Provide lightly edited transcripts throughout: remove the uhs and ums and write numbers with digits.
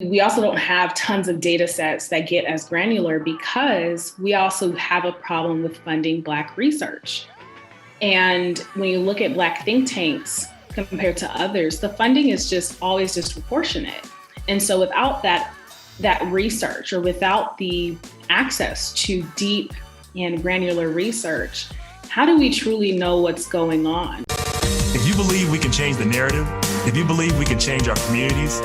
We also don't have tons of data sets that get as granular because we also have a problem with funding Black research. And when you look at Black think tanks compared to others, the funding is just always disproportionate. And so without that research, or without the access to deep and granular research, how do we truly know what's going on? If you believe we can change the narrative, if you believe we can change our communities,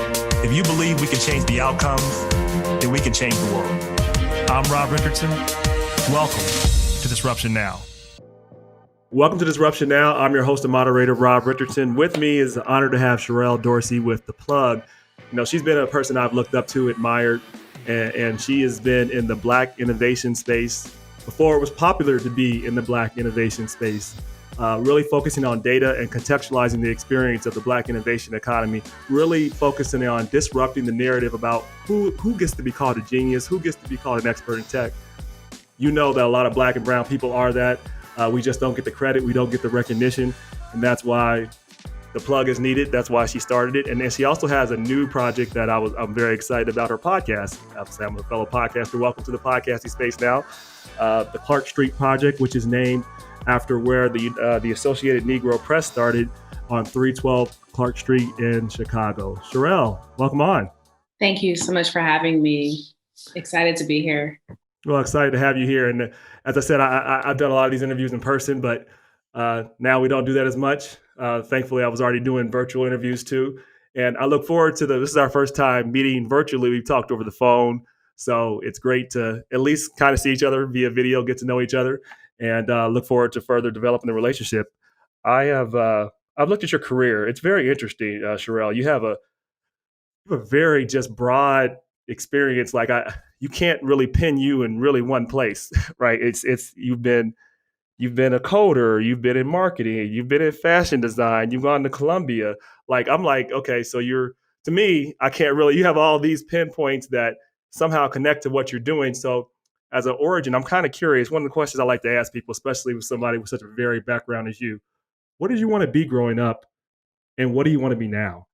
if you believe we can change the outcomes, then we can change the world. I'm Rob Richardson. Welcome to Disruption Now. Welcome to Disruption Now. I'm your host and moderator, Rob Richardson. With me is an honor to have Sherrell Dorsey with The Plug. You know, she's been a person I've looked up to, admired, and she has been in the Black innovation space before it was popular to be in the Black innovation space. Really focusing on data and contextualizing the experience of the Black innovation economy, really focusing on disrupting the narrative about who gets to be called a genius, who gets to be called an expert in tech. You know that a lot of Black and brown people are that. We just don't get the credit, we don't get the recognition, and that's why The Plug is needed. That's why she started it. And then she also has a new project that I'm very excited about, her podcast. I'm a fellow podcaster. Welcome to the podcasting space now. The Clark Street Project, which is named after where the Associated Negro Press started on 312 Clark Street in Chicago. Sherrell, welcome on. Thank you so much for having me. Excited to be here. Well, excited to have you here. And as I said, I've done a lot of these interviews in person, but now we don't do that as much. Thankfully, I was already doing virtual interviews too. And I look forward to this is our first time meeting virtually. We've talked over the phone. So it's great to at least kind of see each other via video, get to know each other, and look forward to further developing the relationship. I've looked at your career. It's very interesting, Sherrell. You have a very just broad experience. Like you can't really pin you in really one place, right? It's you've been a coder, you've been in marketing, you've been in fashion design, you've gone to Columbia. Like I'm like, okay, so to me, I can't really. You have all these pinpoints that somehow connect to what you're doing. So as an origin, I'm kind of curious. One of the questions I like to ask people, especially with somebody with such a varied background as you, what did you want to be growing up and what do you want to be now?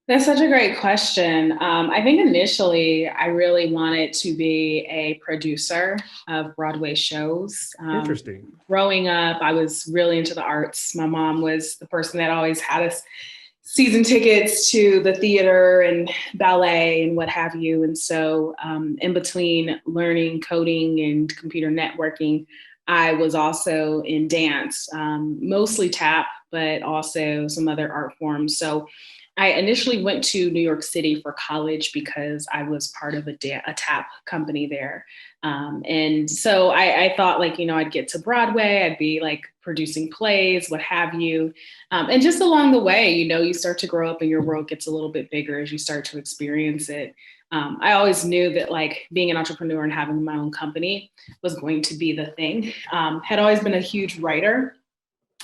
That's such a great question. I think initially I really wanted to be a producer of Broadway shows. Interesting. Growing up, I was really into the arts. My mom was the person that always had us season tickets to the theater and ballet and what have you. And so in between learning coding and computer networking, I was also in dance, mostly tap, but also some other art forms. So I initially went to New York City for college because I was part of a tap company there. And so I thought I'd get to Broadway, I'd be like producing plays, what have you. And just along the way, you start to grow up and your world gets a little bit bigger as you start to experience it. I always knew that being an entrepreneur and having my own company was going to be the thing. Had always been a huge writer,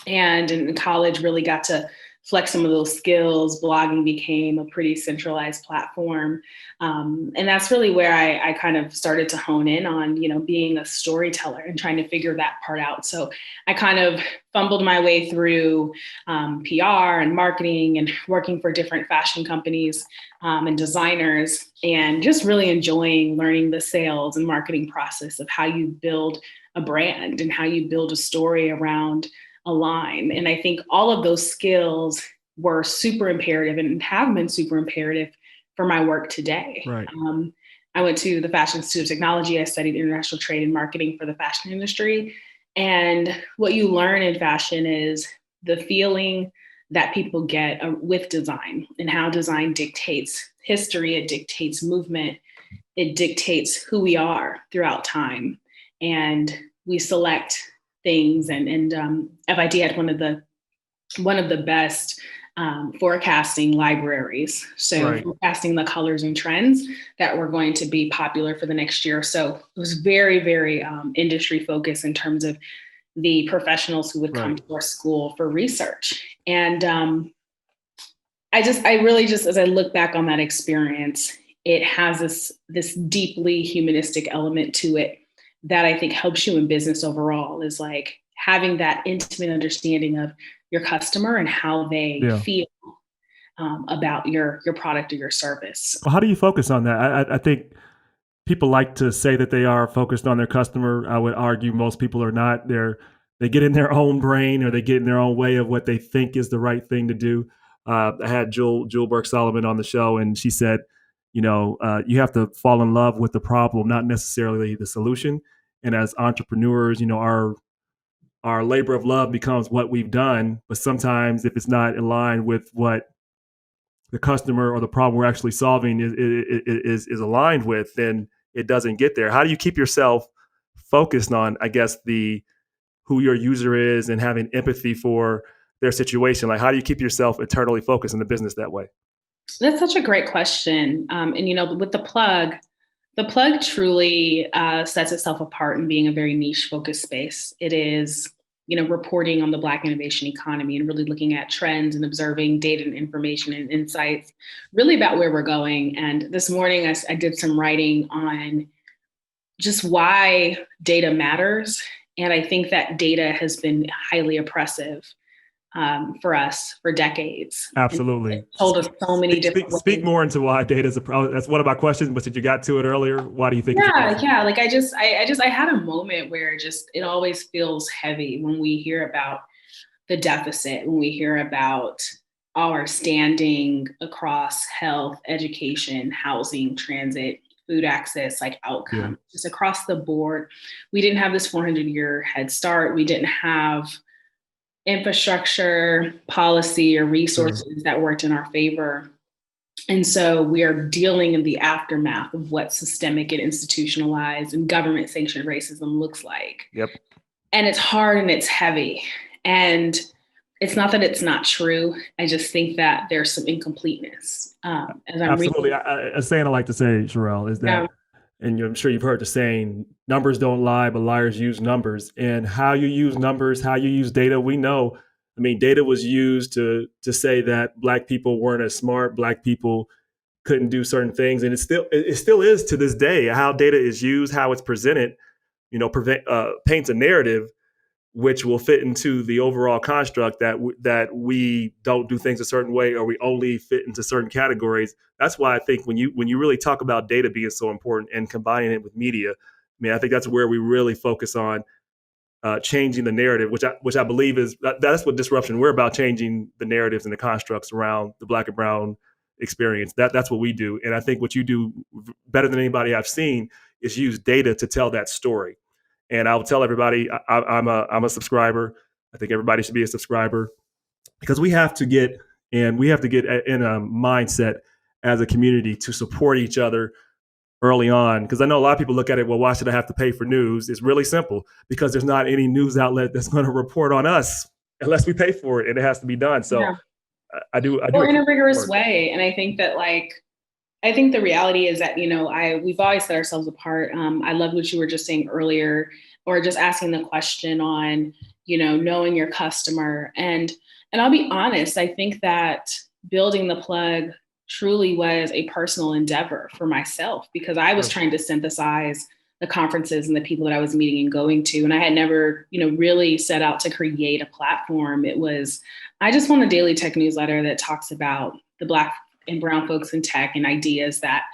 and in college really got to flex some of those skills. Blogging became a pretty centralized platform. And that's really where I kind of started to hone in on, being a storyteller and trying to figure that part out. So I kind of fumbled my way through PR and marketing and working for different fashion companies and designers, and just really enjoying learning the sales and marketing process of how you build a brand and how you build a story around a line. And I think all of those skills were super imperative and have been super imperative for my work today. Right. I went to the Fashion Institute of Technology. I studied international trade and marketing for the fashion industry. And what you learn in fashion is the feeling that people get with design and how design dictates history, it dictates movement, it dictates who we are throughout time. And we select things, and FIT had one of the best forecasting libraries. So right. Forecasting the colors and trends that were going to be popular for the next year. So it was very, very industry focused in terms of the professionals who would come to our school for research. And I really as I look back on that experience, it has this deeply humanistic element to it that I think helps you in business overall, is having that intimate understanding of your customer and how they feel about your product or your service. Well, how do you focus on that? I think people like to say that they are focused on their customer. I would argue most people are not. They get in their own brain, or they get in their own way of what they think is the right thing to do. I had Jewel Burke-Sullivan on the show, and she said, you have to fall in love with the problem, not necessarily the solution. And as entrepreneurs, our labor of love becomes what we've done. But sometimes if it's not in line with what the customer or the problem we're actually solving is aligned with, then it doesn't get there. How do you keep yourself focused on, I guess, who your user is and having empathy for their situation? Like, how do you keep yourself eternally focused in the business that way? That's such a great question. And with the plug truly sets itself apart in being a very niche focused space. It is, reporting on the Black innovation economy and really looking at trends and observing data and information and insights really about where we're going. And this morning I did some writing on just why data matters. And I think that data has been highly oppressive for us for decades. Absolutely. Told us so many different ways. Speak more into why data is a problem. That's one of my questions, but you got to it earlier. Why do you think? Yeah. Like I had a moment where it always feels heavy when we hear about the deficit, when we hear about our standing across health, education, housing, transit, food access, like outcomes, just across the board. We didn't have this 400-year head start. We didn't have infrastructure, policy, or resources that worked in our favor. And so we are dealing in the aftermath of what systemic and institutionalized and government sanctioned racism looks like. Yep. And it's hard and it's heavy. And it's not that it's not true. I just think that there's some incompleteness. Absolutely. A saying I like to say, Sherrell, is that, and I'm sure you've heard the saying, numbers don't lie, but liars use numbers. And how you use numbers, how you use data, we know. I mean, data was used to say that Black people weren't as smart, Black people couldn't do certain things. And it still is to this day. How data is used, how it's presented, paints a narrative which will fit into the overall construct that we don't do things a certain way, or we only fit into certain categories. That's why I think when you really talk about data being so important and combining it with media, I think that's where we really focus on changing the narrative, which I believe that's what disruption. We're about changing the narratives and the constructs around the Black and brown experience. That's what we do, and I think what you do better than anybody I've seen is use data to tell that story. And I will tell everybody I'm a subscriber. I think everybody should be a subscriber, because we have to get in a mindset as a community to support each other early on. Because I know a lot of people look at it, well, why should I have to pay for news? It's really simple, because there's not any news outlet that's going to report on us unless we pay for it, and it has to be done. So I do in a rigorous way. And I think that I think the reality is that, we've always set ourselves apart. I love what you were just saying earlier, or just asking the question on, knowing your customer. And I'll be honest, I think that building the plug truly was a personal endeavor for myself, because I was trying to synthesize the conferences and the people that I was meeting and going to. And I had never, really set out to create a platform. It was, I just want a daily tech newsletter that talks about the Black and brown folks in tech and ideas that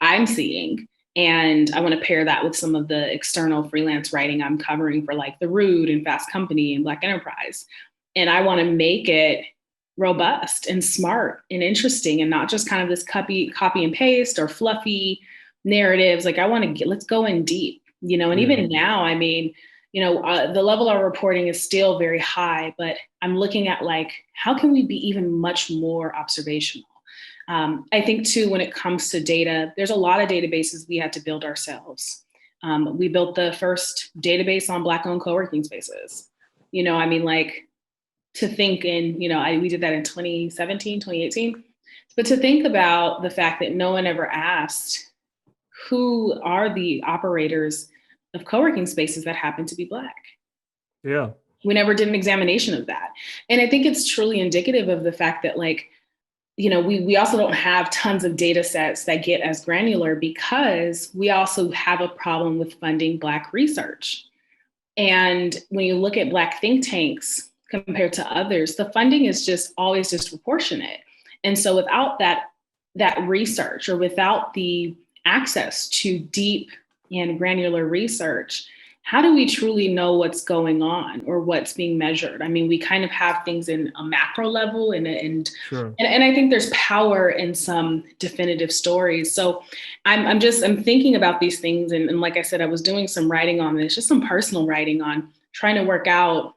I'm seeing. And I want to pair that with some of the external freelance writing I'm covering for like The Root and Fast Company and Black Enterprise. And I want to make it robust and smart and interesting, and not just kind of this copy and paste or fluffy narratives. Like, I want to let's go in deep, and even now, the level of reporting is still very high, but I'm looking at how can we be even much more observational? I think too, when it comes to data, there's a lot of databases we had to build ourselves. We built the first database on Black-owned co-working spaces. To think we did that in 2017, 2018. But to think about the fact that no one ever asked who are the operators of co-working spaces that happen to be Black. Yeah. We never did an examination of that. And I think it's truly indicative of the fact that we also don't have tons of data sets that get as granular, because we also have a problem with funding Black research. And when you look at Black think tanks compared to others, the funding is just always disproportionate. And so without that research, or without the access to deep and granular research, how do we truly know what's going on or what's being measured? I mean, we kind of have things in a macro level, and Sure. and I think there's power in some definitive stories. So I'm thinking about these things, and like I said, I was doing some writing on this, just some personal writing on trying to work out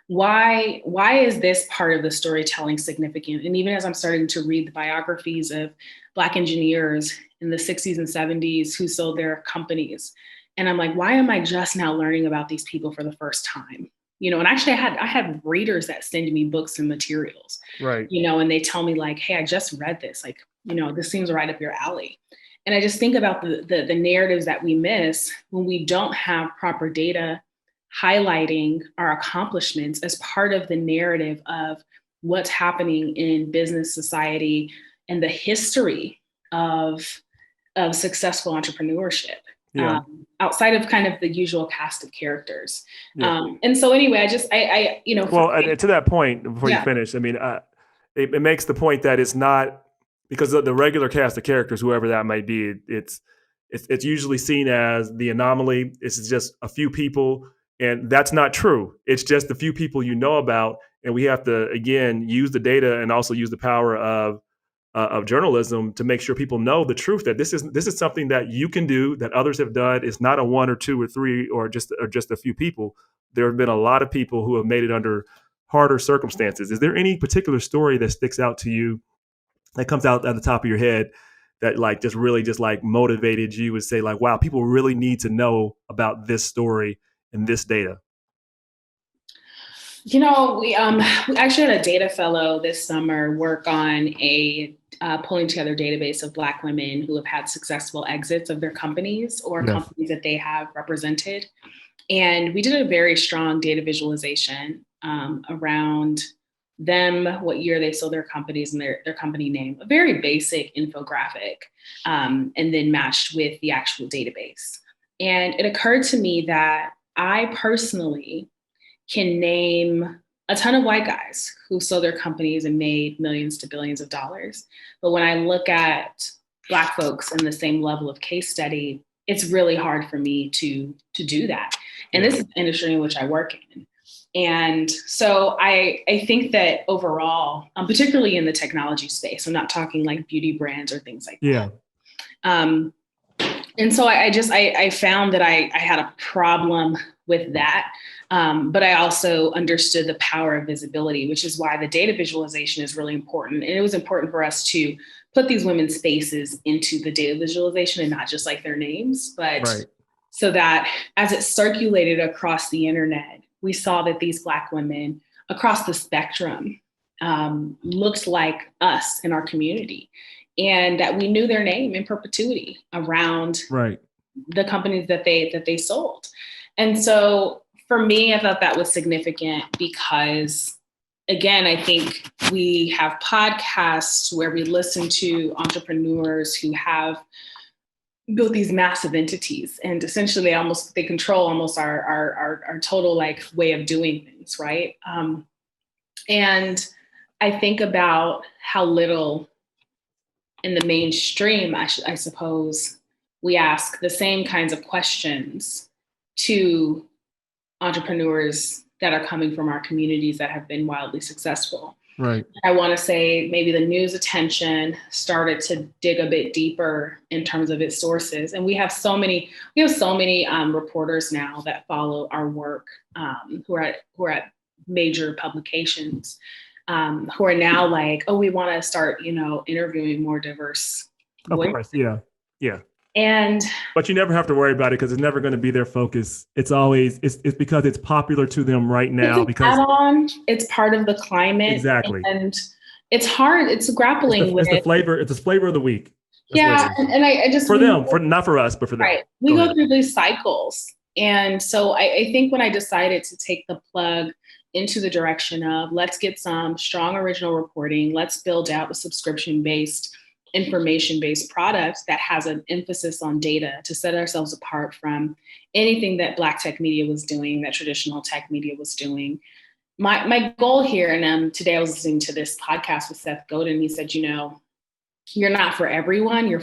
why is this part of the storytelling significant? And even as I'm starting to read the biographies of Black engineers in the 60s and 70s who sold their companies, and I'm like, why am I just now learning about these people for the first time? And actually I had readers that send me books and materials, Right. and they tell me like, hey, I just read this, like, this seems right up your alley. And I just think about the narratives that we miss when we don't have proper data highlighting our accomplishments as part of the narrative of what's happening in business society and the history of successful entrepreneurship. Yeah. Outside of kind of the usual cast of characters. Yeah. And so anyway, to that point, before you finish, I mean, it makes the point that it's not, because of the regular cast of characters, whoever that might be, it's usually seen as the anomaly. It's just a few people, and that's not true. It's just the few people you know about, and we have to, again, use the data and also use the power of journalism to make sure people know the truth, that this is something that you can do, that others have done. It's not a one or two or three or just a few people. There have been a lot of people who have made it under harder circumstances. Is there any particular story that sticks out to you, that comes out at the top of your head, that like just really just like motivated you and say like, wow, people really need to know about this story and this data? We actually had a data fellow this summer work on pulling together a database of Black women who have had successful exits of their companies or companies that they have represented. And we did a very strong data visualization around them, what year they sold their companies and their company name, a very basic infographic, and then matched with the actual database. And it occurred to me that I personally can name a ton of white guys who sold their companies and made millions to billions of dollars. But when I look at Black folks in the same level of case study, it's really hard for me to do that. And this is the industry in which I work in. And so I think that overall, particularly in the technology space, I'm not talking like beauty brands or things like that. And so I found that I had a problem with that. But I also understood the power of visibility, which is why the data visualization is really important. And it was important for us to put these women's faces into the data visualization and not just like their names, but so that as it circulated across the internet, we saw that these Black women across the spectrum looked like us in our community, and that we knew their name in perpetuity around the companies that they sold. And so for me, I thought that was significant because, again, I think we have podcasts where we listen to entrepreneurs who have built these massive entities, and essentially they control almost our total like way of doing things, right? And I think about how little in the mainstream, I suppose, we ask the same kinds of questions to entrepreneurs that are coming from our communities that have been wildly successful. I want to say maybe the news attention started to dig a bit deeper in terms of its sources. And we have so many reporters now that follow our work, who are at major publications, who are now like, oh, we want to start, interviewing more diverse voices. Of course, yeah. But you never have to worry about it because it's never going to be their focus. It's always it's because it's popular to them right now. It's part of the climate. Exactly. And it's hard. It's grappling with the flavor. It's the flavor of the week. And I just not for us, but for them. Right. We go through these cycles. And so I think when I decided to take the plug into the direction of let's get some strong original reporting, let's build out a subscription-based, information-based product that has an emphasis on data to set ourselves apart from anything that Black tech media was doing, that traditional tech media was doing. my goal here, and today I was listening to this podcast with Seth Godin. He said, you're not for everyone, you're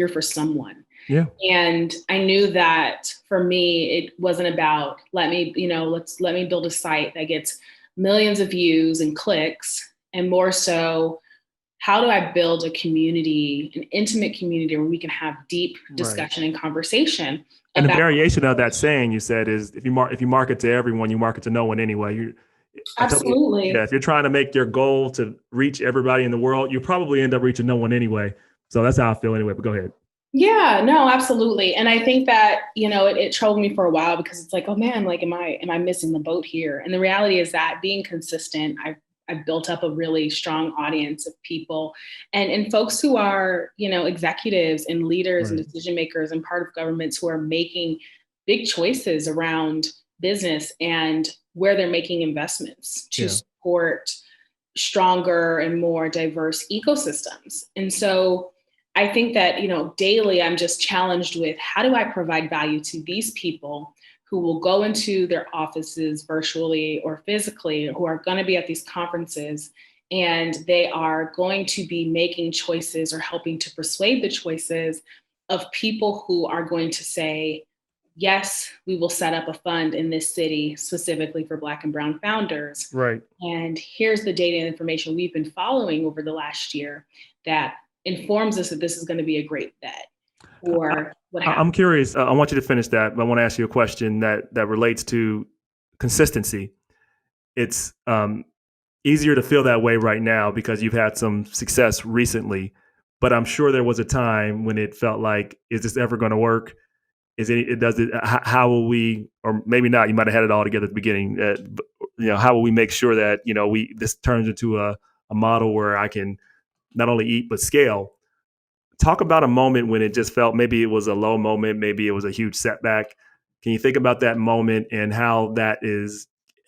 for someone. Yeah. And I knew that for me, it wasn't about let me build a site that gets millions of views and clicks, and more so, how do I build a community, an intimate community where we can have deep discussion and conversation? And the variation of that saying you said is if you market to everyone, you market to no one anyway. Absolutely. If you're trying to make your goal to reach everybody in the world, you probably end up reaching no one anyway. So that's how I feel anyway, but go ahead. Yeah, no, absolutely. And I think that, it troubled me for a while because it's like, oh man, like, am I missing the boat here? And the reality is that being consistent, I've built up a really strong audience of people and folks who are, executives and leaders and decision makers and part of governments who are making big choices around business and where they're making investments to support stronger and more diverse ecosystems. And so I think that, daily I'm just challenged with how do I provide value to these people who will go into their offices virtually or physically, who are going to be at these conferences, and they are going to be making choices or helping to persuade the choices of people who are going to say, yes, we will set up a fund in this city specifically for Black and Brown founders. Right. And here's the data and information we've been following over the last year that informs us that this is going to be a great bet. Or what happens. I'm curious. I want you to finish that, but I want to ask you a question that relates to consistency. It's easier to feel that way right now because you've had some success recently, but I'm sure there was a time when it felt like, is this ever going to work? How will we, or maybe not, you might have had it all together at the beginning. How will we make sure that, this turns into a model where I can not only eat, but scale? Talk about a moment when it just felt, maybe it was a low moment, maybe it was a huge setback. Can you think about that moment and how that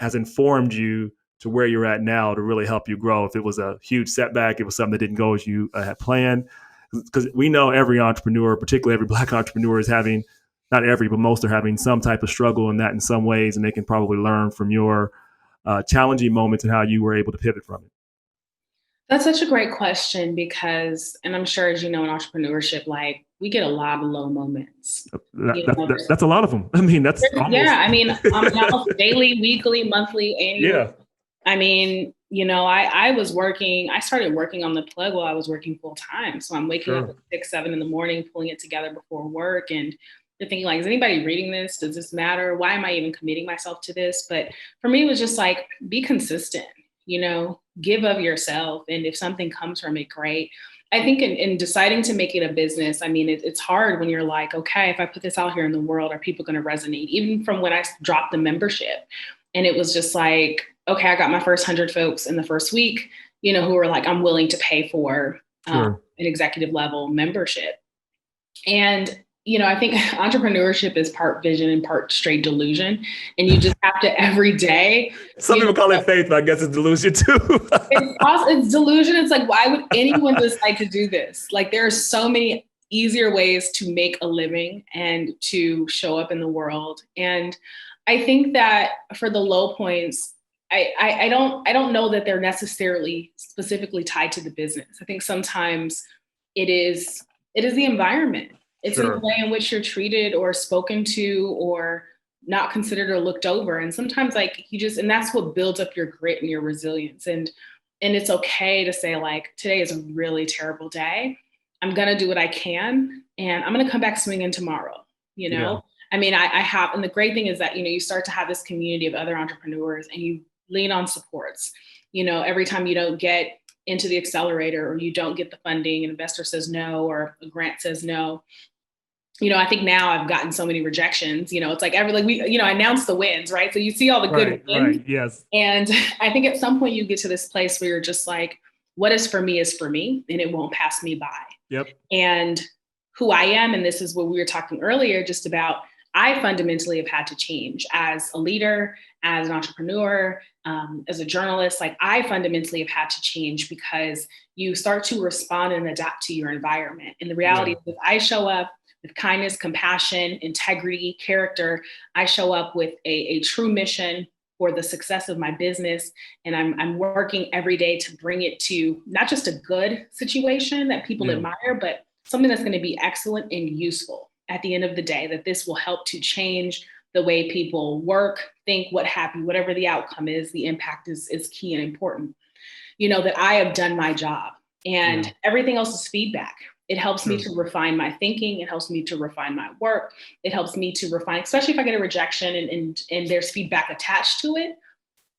has informed you to where you're at now to really help you grow? If it was a huge setback, it was something that didn't go as you had planned. Because we know every entrepreneur, particularly every Black entrepreneur, is having, not every, but most are having some type of struggle in that in some ways, and they can probably learn from your challenging moments and how you were able to pivot from it. That's such a great question because, and I'm sure as you know, in entrepreneurship, like we get a lot of low moments. That's a lot of them. I mean, that's almost... Yeah. I mean, daily, weekly, monthly, annual. Yeah. I mean, I started working on the plug while I was working full time. So I'm waking up at 6, 7 in the morning, pulling it together before work. And you're thinking like, is anybody reading this? Does this matter? Why am I even committing myself to this? But for me, it was just like, be consistent, give of yourself. And if something comes from it, great. I think in deciding to make it a business, I mean, it's hard when you're like, okay, if I put this out here in the world, are people going to resonate? Even from when I dropped the membership. And it was just like, okay, I got my first 100 folks in the first week, who were like, I'm willing to pay for an executive level membership. And, I think entrepreneurship is part vision and part straight delusion. And you just have to every day. Some people call it faith, but I guess it's delusion too. It's delusion. It's like, why would anyone decide to do this? Like, there are so many easier ways to make a living and to show up in the world. And I think that for the low points, I don't know that they're necessarily specifically tied to the business. I think sometimes it is the environment. It's in the way in which you're treated or spoken to or not considered or looked over. And sometimes and that's what builds up your grit and your resilience. And it's okay to say like, today is a really terrible day. I'm going to do what I can and I'm going to come back swinging tomorrow, Yeah. I mean, I have, and the great thing is that, you start to have this community of other entrepreneurs and you lean on supports. Every time you don't get into the accelerator or you don't get the funding, an investor says no, or a grant says no. I think now I've gotten so many rejections, it's like we announce the wins, right? So you see all the good wins. Right, yes. And I think at some point you get to this place where you're just like, what is for me and it won't pass me by. Yep. And who I am, and this is what we were talking earlier, just about, I fundamentally have had to change as a leader, as an entrepreneur, as a journalist. Like, I fundamentally have had to change because you start to respond and adapt to your environment. And the reality is that I show up with kindness, compassion, integrity, character. I show up with a true mission for the success of my business. And I'm working every day to bring it to not just a good situation that people admire, but something that's going to be excellent and useful at the end of the day, that this will help to change the way people work, think, what have you, whatever the outcome is, the impact is key and important. That I have done my job, and everything else is feedback. It helps me to refine my thinking. It helps me to refine my work. It helps me to refine, especially if I get a rejection and there's feedback attached to it,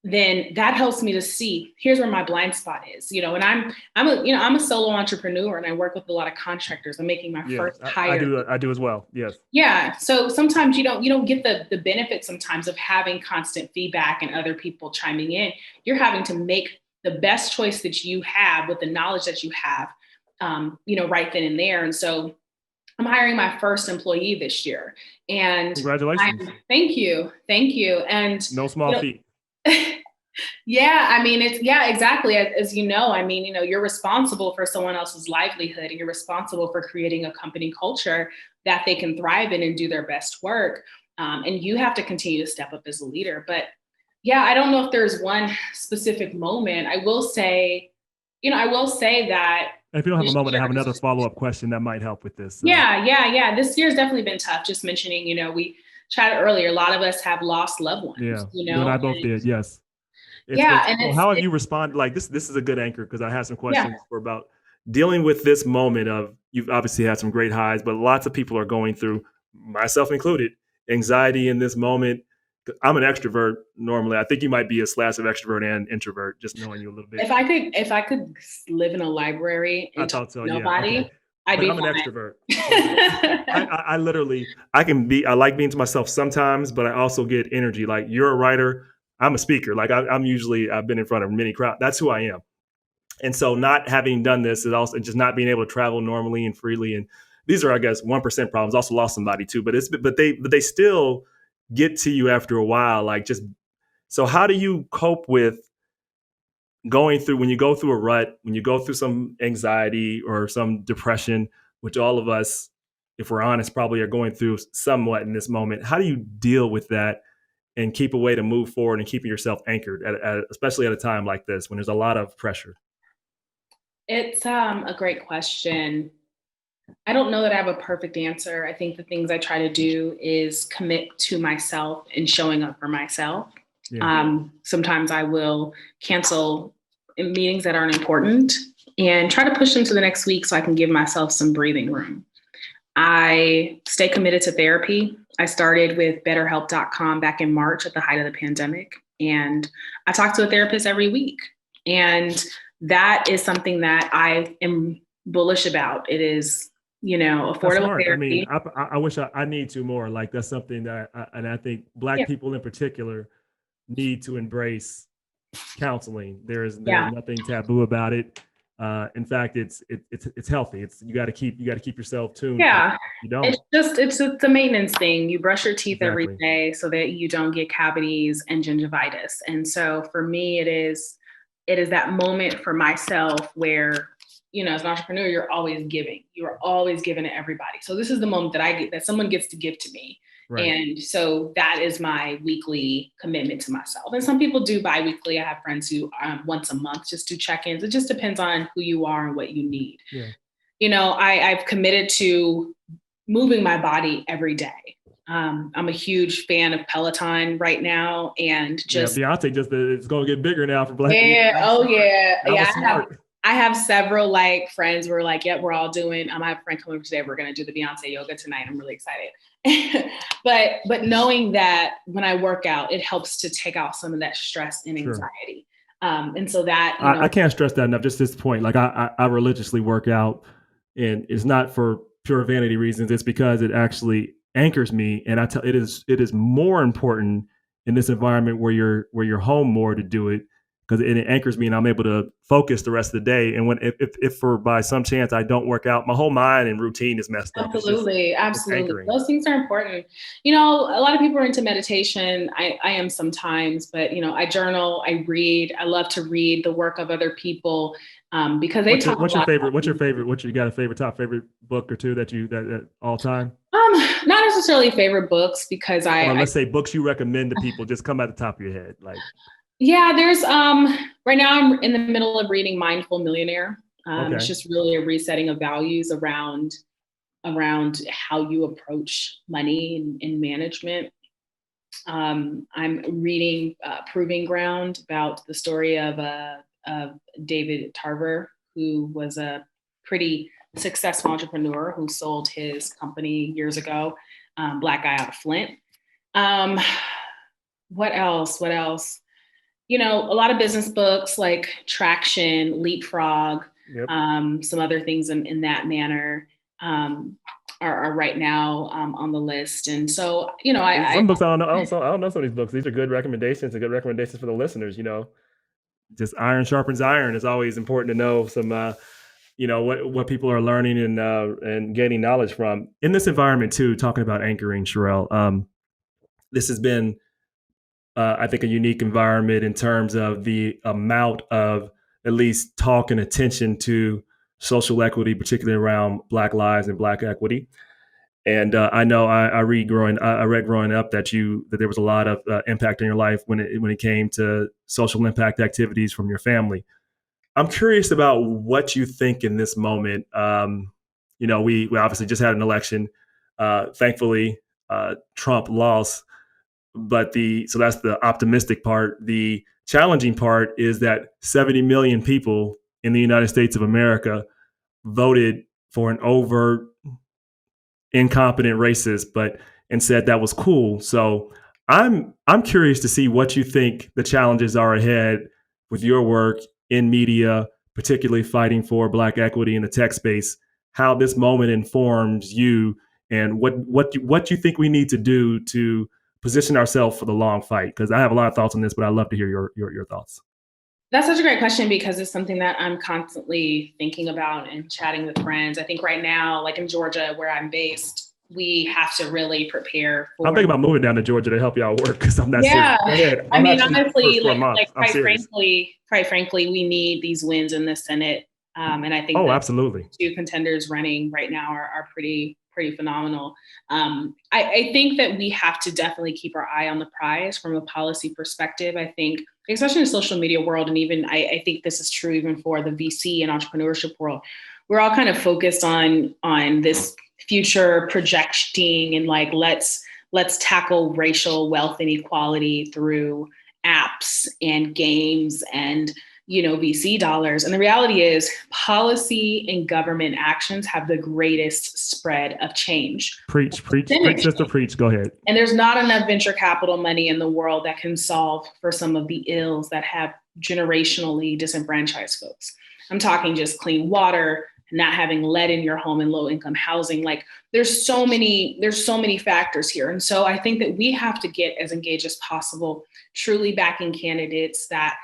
then that helps me to see, here's where my blind spot is, and I'm a solo entrepreneur, and I work with a lot of contractors. I'm making my first hire. I do as well. Yes. Yeah. So sometimes you don't get the benefit sometimes of having constant feedback and other people chiming in. You're having to make the best choice that you have with the knowledge that you have, right then and there. And so I'm hiring my first employee this year, and congratulations. Thank you. And no small feat. Yeah, exactly. As you're responsible for someone else's livelihood, and you're responsible for creating a company culture that they can thrive in and do their best work. And you have to continue to step up as a leader. But yeah, I don't know if there's one specific moment. I will say that. If you don't have a moment, I have another follow-up question that might help with this. So. Yeah. This year's definitely been tough. Just mentioning, we chatted earlier, a lot of us have lost loved ones. Yeah, you and I both did. Yes. How have you responded? Like this is a good anchor, because I have some questions for about dealing with this moment of, you've obviously had some great highs, but lots of people are going through, myself included, anxiety in this moment. I'm an extrovert normally. I think you might be a slash of extrovert and introvert, just knowing you a little bit. If I could live in a library and talk to nobody, I'd be fine. I'm an extrovert. I like being to myself sometimes, but I also get energy. Like, you're a writer, I'm a speaker. Like I've been in front of many crowds. That's who I am. And so not having done this is also just not being able to travel normally and freely. And these are, I guess, 1% problems. Also lost somebody too, but they still get to you after a while. So how do you cope with when you go through a rut, when you go through some anxiety or some depression, which all of us, if we're honest, probably are going through somewhat in this moment? How do you deal with that and keep a way to move forward and keeping yourself anchored, especially at a time like this when there's a lot of pressure? It's a great question. I don't know that I have a perfect answer. I think the things I try to do is commit to myself and showing up for myself. Yeah. Sometimes I will cancel meetings that aren't important and try to push them to the next week so I can give myself some breathing room. I stay committed to therapy. I started with BetterHelp.com back in March at the height of the pandemic, and I talk to a therapist every week. And that is something that I am bullish about. It is, affordable therapy. I wish I need to more. Like, that's something that I think Black people in particular need to embrace counseling. There's nothing taboo about it. In fact, it's healthy. You got to keep yourself tuned. Yeah, you don't. It's a maintenance thing. You brush your teeth every day so that you don't get cavities and gingivitis. And so for me, it is that moment for myself where, as an entrepreneur, you're always giving. You are always giving to everybody. So this is the moment that someone gets to give to me. Right. And so that is my weekly commitment to myself. And some people do bi-weekly. I have friends who once a month just do check-ins. It just depends on who you are and what you need. Yeah. I've committed to moving my body every day. I'm a huge fan of Peloton right now, and Beyonce it's going to get bigger now for Black people. Yeah. Oh yeah. I have several friends who are like, yep, we're all doing, I have a friend coming over today. We're going to do the Beyonce yoga tonight. I'm really excited. but knowing that when I work out, it helps to take out some of that stress and anxiety. Sure. And so that, I can't stress that enough. Just this point, I religiously work out, and it's not for pure vanity reasons. It's because it actually anchors me. And it is more important in this environment where you're home more to do it, because it anchors me and I'm able to focus the rest of the day. And if for by some chance I don't work out, my whole mind and routine is messed up. Absolutely. Those things are important. A lot of people are into meditation. I am sometimes, but I journal, I read. I love to read the work of other people because they talk. What's your favorite? You got a top favorite book or two that all time? Not necessarily favorite books because or let's say books you recommend to people, just come at the top of your head. Like, yeah, there's right now I'm in the middle of reading Mindful Millionaire. okay. It's just really a resetting of values around how you approach money and management. I'm reading Proving Ground about the story of David Tarver, who was a pretty successful entrepreneur who sold his company years ago, Black Guy Out of Flint. What else? A lot of business books like Traction, Leapfrog, Yep. some other things in that manner are right now on the list. And so, some books I don't know. I don't know some of these books. These are good recommendations and good recommendations for the listeners. Just iron sharpens iron. It's always important to know some, what people are learning and gaining knowledge from in this environment too. Talking about anchoring, Sherrell. This has been, I think, a unique environment in terms of the amount of at least talk and attention to social equity, particularly around Black lives and Black equity. And I know I read growing up that there was a lot of impact in your life when it came to social impact activities from your family. I'm curious about what you think in this moment. We obviously just had an election. Thankfully, Trump lost. But so that's the optimistic part. The challenging part is that 70 million people in the United States of America voted for an overt, incompetent racist, and said that was cool. So I'm curious to see what you think the challenges are ahead with your work in media, particularly fighting for Black equity in the tech space, how this moment informs you and what you think we need to do to position ourselves for the long fight. Because I have a lot of thoughts on this, but I'd love to hear your thoughts. That's such a great question because it's something that I'm constantly thinking about and chatting with friends. I think right now, like in Georgia, where I'm based, we have to really prepare for. I'm thinking about moving down to Georgia to help y'all work because I'm not serious. I mean, honestly, quite frankly, we need these wins in the Senate. And I think absolutely. Two contenders running right now are pretty phenomenal. I think that we have to definitely keep our eye on the prize from a policy perspective. I think, especially in the social media world, and even I think this is true even for the VC and entrepreneurship world, we're all kind of focused on this future projecting and like, let's tackle racial wealth inequality through apps and games and VC dollars. And the reality is policy and government actions have the greatest spread of change. Preach, sister, preach. Go ahead. And there's not enough venture capital money in the world that can solve for some of the ills that have generationally disenfranchised folks. I'm talking just clean water, not having lead in your home and low income housing. Like there's so many factors here. And so I think that we have to get as engaged as possible, truly backing candidates that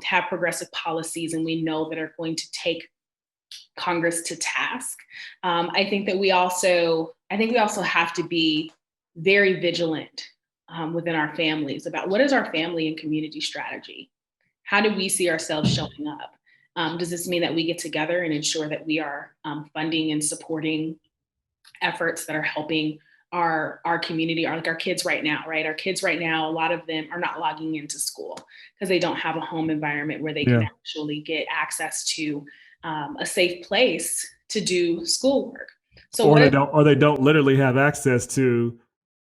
have progressive policies and we know that are going to take Congress to task. I think we also have to be very vigilant within our families about what is our family and community strategy? How do we see ourselves showing up? Does this mean that we get together and ensure that we are funding and supporting efforts that are helping our community, like our kids right now, right? Our kids right now, a lot of them are not logging into school because they don't have a home environment where they can actually get access to a safe place to do schoolwork. So they don't literally have access to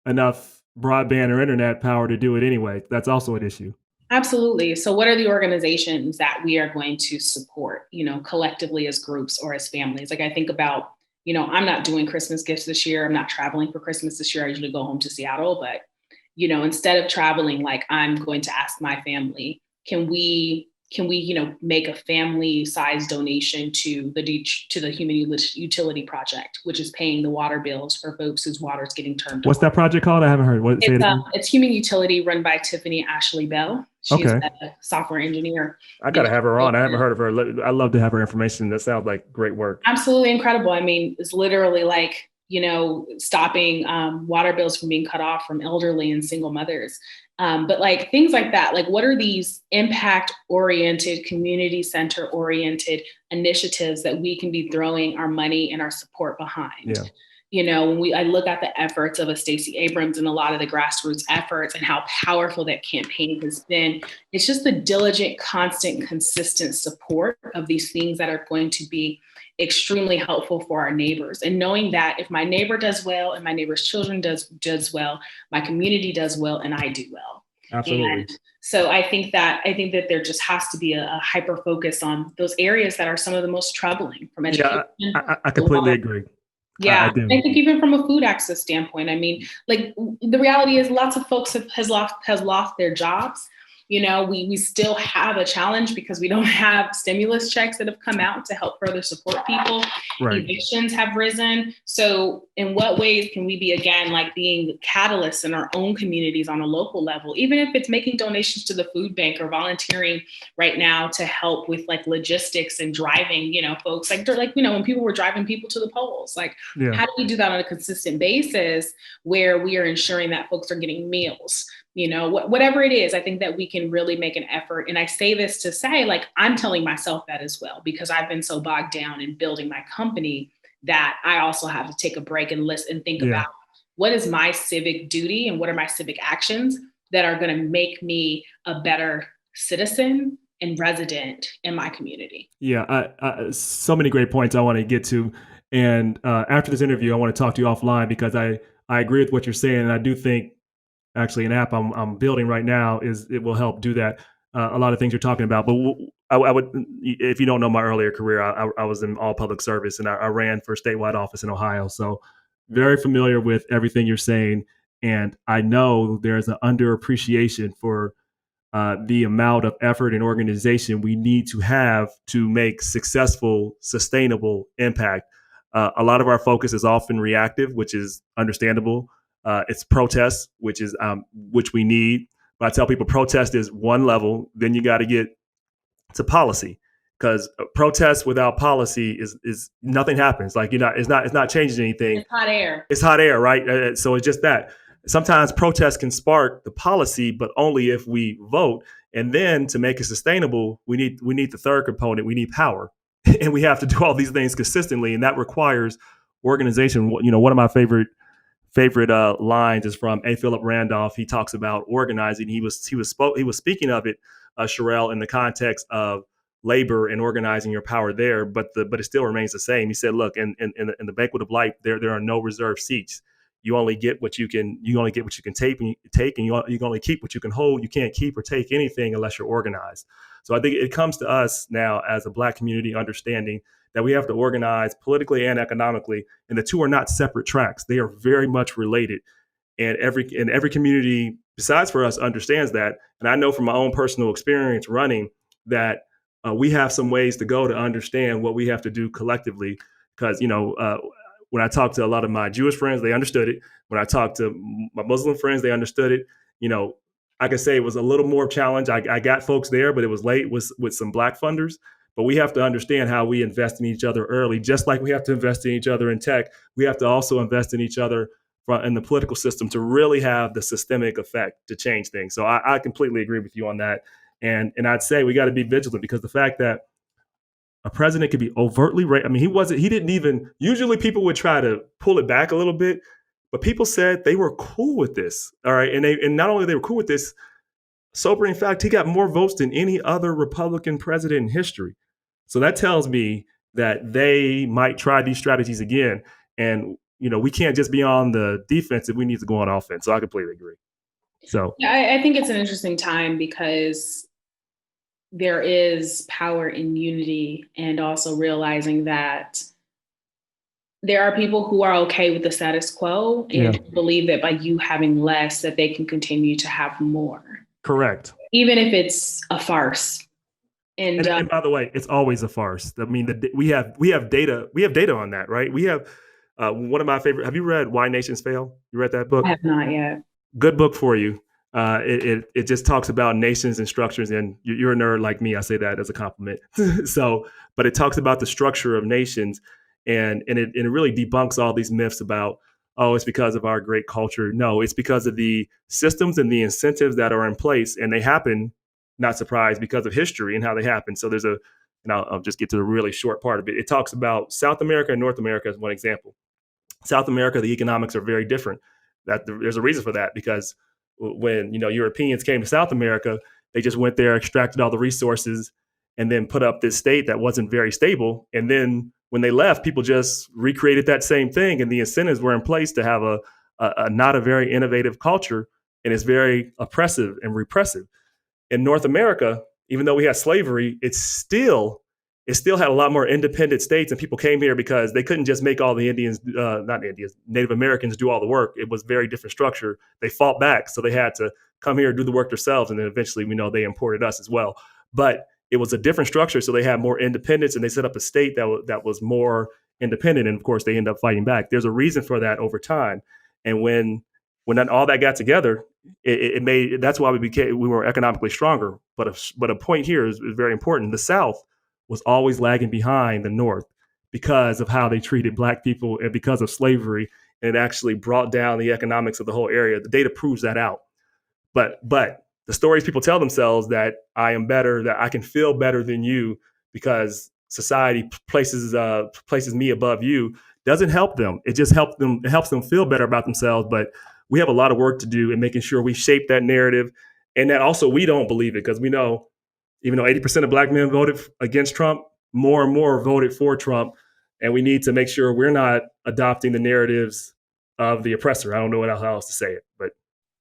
enough broadband or internet power to do it anyway. That's also an issue. Absolutely. So what are the organizations that we are going to support, collectively as groups or as families? Like I think about, I'm not doing Christmas gifts this year. I'm not traveling for Christmas this year. I usually go home to Seattle, but, instead of traveling, like I'm going to ask my family, can we, make a family size donation to the Human Utility Project, which is paying the water bills for folks whose water is getting turned off. What's that project called? I haven't heard. It's Human Utility run by Tiffany Ashley Bell. She's a software engineer. I got to have her on. I haven't heard of her. I'd love to have her information. That sounds like great work. Absolutely incredible. I mean, it's literally like, stopping water bills from being cut off from elderly and single mothers. But like things like that, like what are these impact-oriented, community center-oriented initiatives that we can be throwing our money and our support behind? When I look at the efforts of a Stacey Abrams and a lot of the grassroots efforts and how powerful that campaign has been, it's just the diligent, constant, consistent support of these things that are going to be extremely helpful for our neighbors. And knowing that if my neighbor does well and my neighbor's children does well, my community does well, and I do well. Absolutely. And so I think that there just has to be a hyper focus on those areas that are some of the most troubling, from education. Yeah, I completely agree. Yeah, I do. I think even from a food access standpoint, I mean, like the reality is lots of folks has lost their jobs. We still have a challenge because we don't have stimulus checks that have come out to help further support people. Right. Evictions have risen. So in what ways can we be, again, like being catalysts in our own communities on a local level, even if it's making donations to the food bank or volunteering right now to help with like logistics and driving, folks when people were driving people to the polls, like how do we do that on a consistent basis where we are ensuring that folks are getting meals? Whatever it is, I think that we can really make an effort. And I say this to say, like, I'm telling myself that as well, because I've been so bogged down in building my company that I also have to take a break and listen and think about what is my civic duty and what are my civic actions that are going to make me a better citizen and resident in my community. Yeah, so many great points I want to get to. And after this interview, I want to talk to you offline because I agree with what you're saying. And I do think actually an app I'm building right now it will help do that. A lot of things you're talking about, but I would, if you don't know my earlier career, I was in all public service and I ran for statewide office in Ohio. So very familiar with everything you're saying. And I know there's an underappreciation for the amount of effort and organization we need to have to make successful, sustainable impact. A lot of our focus is often reactive, which is understandable. It's protests, which we need. But I tell people protest is one level. Then you got to get to policy, because protest without policy is nothing happens. Like it's not changing anything. It's hot air. It's hot air, right? So it's just that. Sometimes protests can spark the policy, but only if we vote. And then to make it sustainable, we need the third component. We need power, and we have to do all these things consistently, and that requires organization. One of my favorite lines is from A. Philip Randolph. He talks about organizing. He was speaking of it, Sherrell, in the context of labor and organizing your power there, but it still remains the same. He said, look, in the banquet of life, there are no reserved seats. You only get what you can take, and you can only keep what you can hold. You can't keep or take anything unless you're organized. So I think it comes to us now as a Black community understanding that we have to organize politically and economically, and the two are not separate tracks. They are very much related. And every community besides for us understands that. And I know from my own personal experience running that we have some ways to go to understand what we have to do collectively. Because, when I talked to a lot of my Jewish friends, they understood it. When I talked to my Muslim friends, they understood it. I could say it was a little more challenge. I got folks there, but it was late with some Black funders. But we have to understand how we invest in each other early, just like we have to invest in each other in tech. We have to also invest in each other in the political system to really have the systemic effect to change things. So I completely agree with you on that. And I'd say we got to be vigilant, because the fact that a president could be overtly racist. I mean, he didn't even, usually people would try to pull it back a little bit, but people said they were cool with this. All right. And not only they were cool with this, sobering fact, he got more votes than any other Republican president in history. So that tells me that they might try these strategies again. And, we can't just be on the defensive. We need to go on offense. So I completely agree. So yeah, I think it's an interesting time because there is power in unity, and also realizing that there are people who are okay with the status quo and believe that by you having less, that they can continue to have more. Correct. Even if it's a farce. And by the way, it's always a farce. I mean, we have data. We have data on that, right? We have one of my favorite. Have you read Why Nations Fail? You read that book? I have not yet. Good book for you. It just talks about nations and structures, and you're a nerd like me. I say that as a compliment. But it talks about the structure of nations, and it really debunks all these myths about, oh, it's because of our great culture. No, it's because of the systems and the incentives that are in place, and they happen, not surprised, because of history and how they happen. So and I'll just get to the really short part of it. It talks about South America and North America as one example. South America, the economics are very different. There's a reason for that, because when Europeans came to South America, they just went there, extracted all the resources, and then put up this state that wasn't very stable. And then when they left, people just recreated that same thing, and the incentives were in place to have a not a very innovative culture, and it's very oppressive and repressive. In North America, even though we had slavery, it still had a lot more independent states, and people came here because they couldn't just make all the Native Americans do all the work. It was very different structure. They fought back, so they had to come here and do the work themselves, and then eventually they imported us as well. But it was a different structure, so they had more independence, and they set up a state that was more independent, and of course they end up fighting back. There's a reason for that over time, and when all that got together, it made that's why we were economically stronger. But a point here is very important. The South was always lagging behind the North because of how they treated Black people and because of slavery, and it actually brought down the economics of the whole area. The data proves that out. But the stories people tell themselves, that I am better, that I can feel better than you because society places me above you, doesn't help them. It just helps them feel better about themselves. But we have a lot of work to do in making sure we shape that narrative, and that also we don't believe it, because we know, even though 80% of Black men voted against Trump, more and more voted for Trump. And we need to make sure we're not adopting the narratives of the oppressor. I don't know how else to say it, but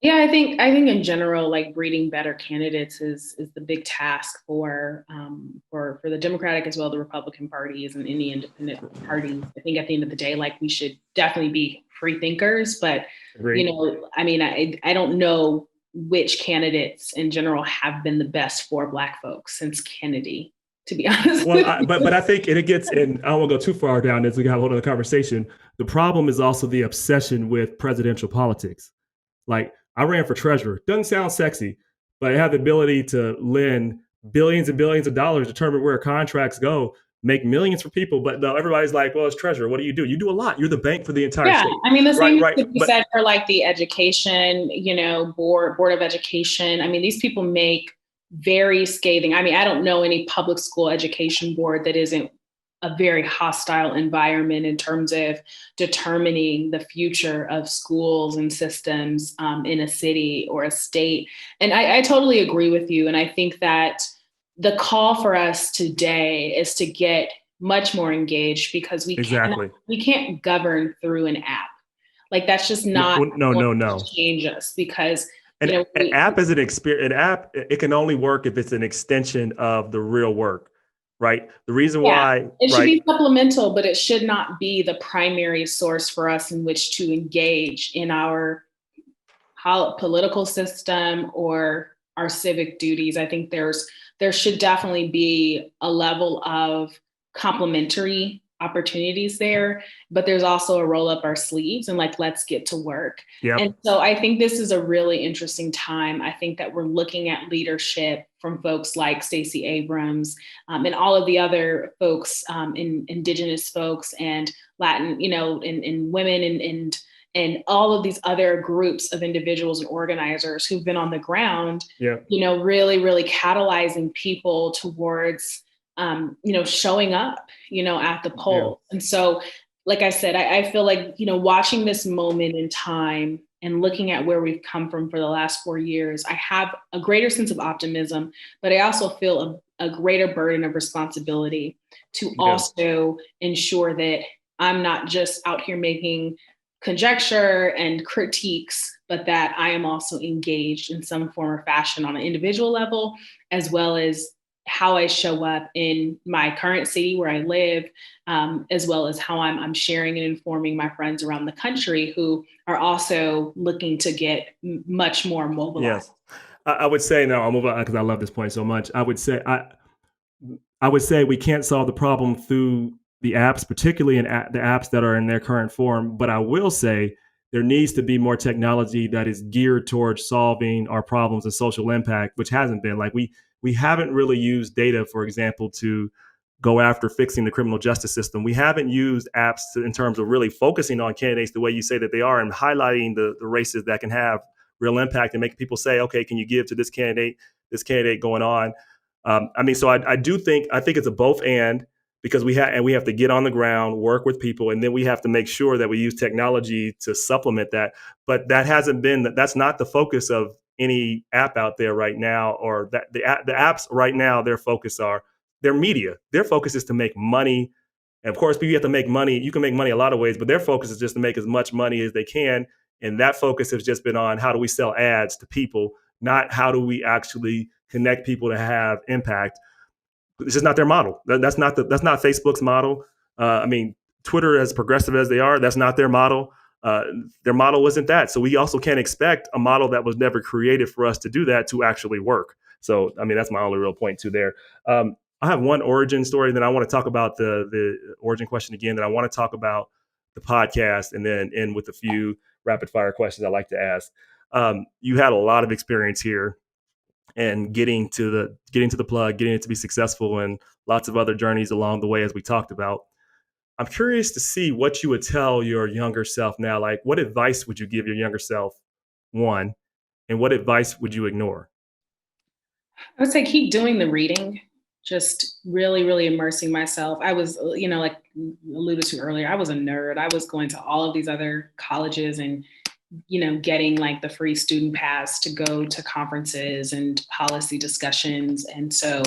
yeah, I think in general, like, breeding better candidates is the big task for the Democratic as well as the Republican parties and any independent parties. I think at the end of the day, like, we should definitely be free thinkers, but agreed. I don't know which candidates in general have been the best for Black folks since Kennedy, to be honest. Well, but I think it gets, and I don't want to go too far down this, we got a whole other conversation. The problem is also the obsession with presidential politics. Like, I ran for treasurer. Doesn't sound sexy, but I have the ability to lend billions and billions of dollars, determine where contracts go, make millions for people. But no, everybody's like, well, as treasurer, what do? You do a lot. You're the bank for the entire state. I mean, the same could be said for like the education, board of education. I mean, these people make very scathing. I mean, I don't know any public school education board that isn't a very hostile environment in terms of determining the future of schools and systems in a city or a state. And I totally agree with you. And I think that the call for us today is to get much more engaged, because we can't govern through an app. Like, that's just not no. Change us, because an app is an experience. An app, it can only work if it's an extension of the real work. Right. The reason why it should be supplemental, but it should not be the primary source for us in which to engage in our political system or our civic duties. I think there should definitely be a level of complementary opportunities there, but there's also a roll up our sleeves and like, let's get to work. Yep. And so I think this is a really interesting time. I think that we're looking at leadership from folks like Stacey Abrams and all of the other folks, indigenous folks and Latin, and women and all of these other groups of individuals and organizers who've been on the ground, really, really catalyzing people towards showing up, at the polls. Yeah. And so, like I said, I feel like, watching this moment in time and looking at where we've come from for the last 4 years, I have a greater sense of optimism, but I also feel a greater burden of responsibility to also ensure that I'm not just out here making conjecture and critiques, but that I am also engaged in some form or fashion on an individual level, as well as how I show up in my current city where I live, as well as how I'm sharing and informing my friends around the country who are also looking to get much more mobilized. Yes, I would say, now I'll move on because I love this point so much. I would say we can't solve the problem through the apps, particularly in the apps that are in their current form. But I will say there needs to be more technology that is geared towards solving our problems and social impact, which hasn't been. Like, we haven't really used data, for example, to go after fixing the criminal justice system. We haven't used apps in terms of really focusing on candidates the way you say that they are, and highlighting the races that can have real impact and make people say, okay, can you give to this candidate going on? So I think it's a both and. because we have to get on the ground, work with people, and then we have to make sure that we use technology to supplement that. But that's not the focus of any app out there right now, or that the apps right now, their media. Their focus is to make money. And of course, you have to make money. You can make money a lot of ways, but their focus is just to make as much money as they can. And that focus has just been on how do we sell ads to people, not how do we actually connect people to have impact. It's just not their model. That's not Facebook's model. I mean, Twitter, as progressive as they are, that's not their model. Their model isn't that. So we also can't expect a model that was never created for us to do that to actually work. So, I mean, that's my only real point too there. I have one origin story, then I want to talk about the origin question again. Then I want to talk about the podcast, and then end with a few rapid fire questions I like to ask. You had a lot of experience here, and getting to the plug, getting it to be successful, and lots of other journeys along the way, as we talked about. I'm curious to see what you would tell your younger self now. Like, what advice would you give your younger self, one, and what advice would you ignore? I would say keep doing the reading, just really, really immersing myself. I was, like alluded to earlier, I was a nerd. I was going to all of these other colleges and, getting like the free student pass to go to conferences and policy discussions. And so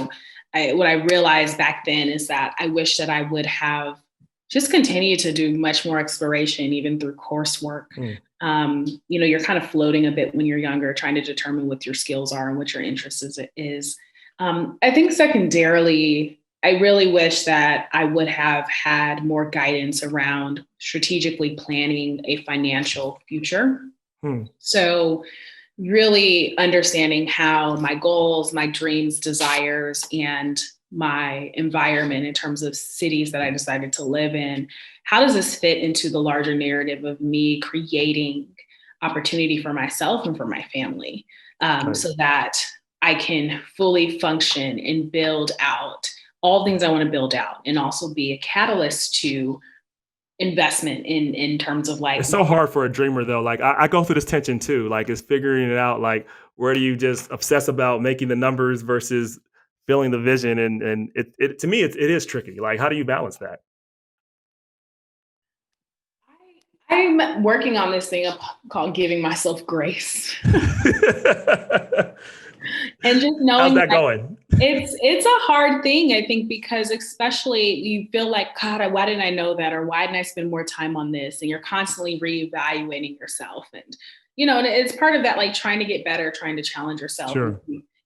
what I realized back then is that I wish that I would have just continued to do much more exploration, even through coursework. You're kind of floating a bit when you're younger, trying to determine what your skills are and what your interest is. I think secondarily, I really wish that I would have had more guidance around strategically planning a financial future. So really understanding how my goals, my dreams, desires, and my environment in terms of cities that I decided to live in, how does this fit into the larger narrative of me creating opportunity for myself and for my family, so that I can fully function and build out all things I want to build out, and also be a catalyst to investment in terms of like. It's so hard for a dreamer though. Like I go through this tension too, like it's figuring it out. Like, where do you just obsess about making the numbers versus feeling the vision? And it to me, it is tricky. Like, how do you balance that? I'm working on this thing called giving myself grace. And just knowing how's that going? It's a hard thing, I think, because especially you feel like, God, why didn't I know that? Or why didn't I spend more time on this? And you're constantly reevaluating yourself. And, and it's part of that, like trying to get better, trying to challenge yourself. Sure.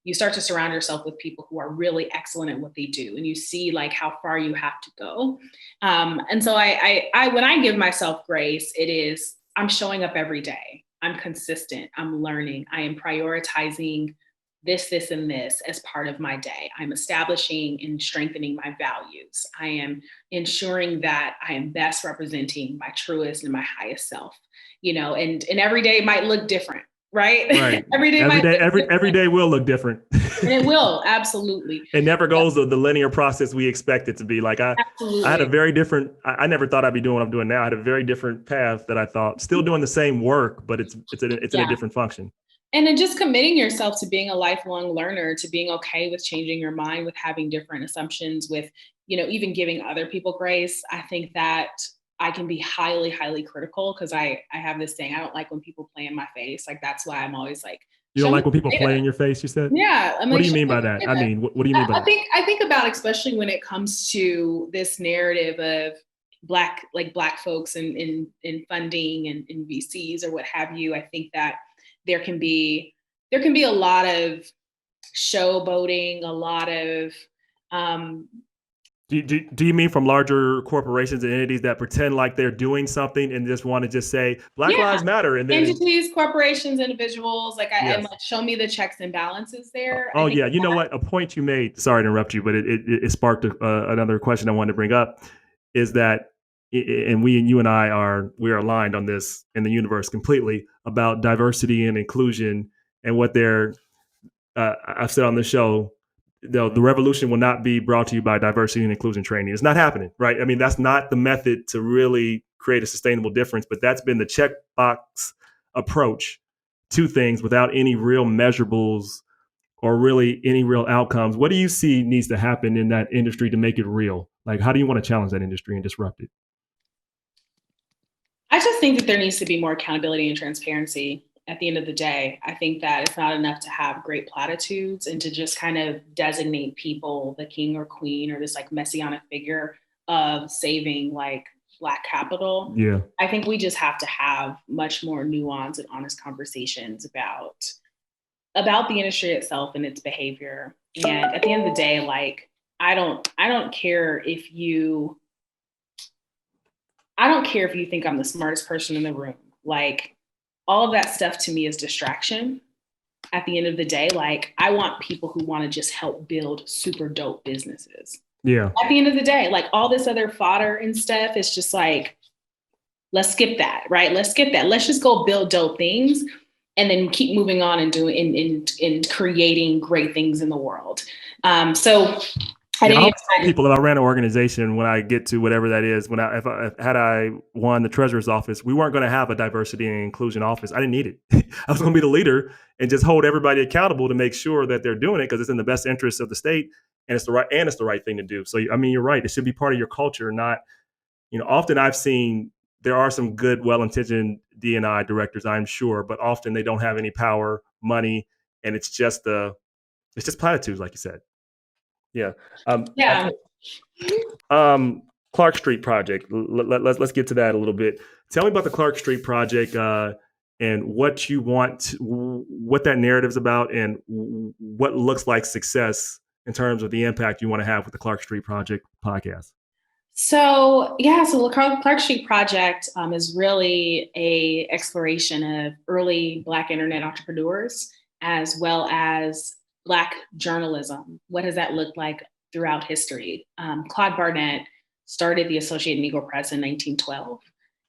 You start to surround yourself with people who are really excellent at what they do. And you see like how far you have to go. And so I when I give myself grace, it is, I'm showing up every day. I'm consistent. I'm learning. I am prioritizing this, and this as part of my day. I'm establishing and strengthening my values. I am ensuring that I am best representing my truest and my highest self, and every day might look different, right? every day will look different. And it will, absolutely. It never goes the linear process we expect it to be. Like I had a very different, I never thought I'd be doing what I'm doing now. I had a very different path that I thought, still doing the same work, but it's in a different function. And then just committing yourself to being a lifelong learner, to being okay with changing your mind, with having different assumptions, with, even giving other people grace. I think that I can be highly, highly critical because I have this thing. I don't like when people play in my face. Like, that's why I'm always like. You don't like when people play in your face, you said? Yeah. What do you mean by that? I mean, what do you mean by that? I think about, especially when it comes to this narrative of Black folks in funding and in VCs or what have you. I think that there can be a lot of showboating, a lot of. Do you mean from larger corporations and entities that pretend like they're doing something and just want to just say Black Lives Matter, and then entities, corporations, individuals, like I'm like, show me the checks and balances there. Oh yeah, you know what? A point you made. Sorry to interrupt you, but it sparked another question I wanted to bring up. Is that, and you and I are aligned on this in the universe completely about diversity and inclusion, and what they're. I've said on the show. The revolution will not be brought to you by diversity and inclusion training. It's not happening, right? I mean, that's not the method to really create a sustainable difference, but that's been the checkbox approach to things without any real measurables or really any real outcomes. What do you see needs to happen in that industry to make it real? Like, how do you want to challenge that industry and disrupt it? I just think that there needs to be more accountability and transparency at the end of the day. I think that it's not enough to have great platitudes and to just kind of designate people the king or queen or this like messianic figure of saving like Black capital. Yeah. I think we just have to have much more nuanced and honest conversations about the industry itself and its behavior. And at the end of the day, like I don't care if you think I'm the smartest person in the room. Like all of that stuff to me is distraction. At the end of the day, like I want people who want to just help build super dope businesses. Yeah. At the end of the day, like all this other fodder and stuff, it's just like, let's skip that, right? Let's skip that. Let's just go build dope things and then keep moving on and doing and creating great things in the world. So I always tell people if I ran an organization, when I get to whatever that is, if I won the treasurer's office, we weren't going to have a diversity and inclusion office. I didn't need it. I was going to be the leader and just hold everybody accountable to make sure that they're doing it because it's in the best interest of the state and it's the right thing to do. So I mean, you're right. It should be part of your culture, not, often I've seen there are some good, well-intentioned D&I directors, I'm sure, but often they don't have any power, money, and it's just platitudes, like you said. Yeah. Clark Street Project. Let's get to that a little bit. Tell me about the Clark Street Project and what you want, what that narrative's about, and what looks like success in terms of the impact you want to have with the Clark Street Project podcast. So the Clark Street Project is really a exploration of early Black internet entrepreneurs as well as Black journalism. What does that look like throughout history? Claude Barnett started the Associated Negro Press in 1912,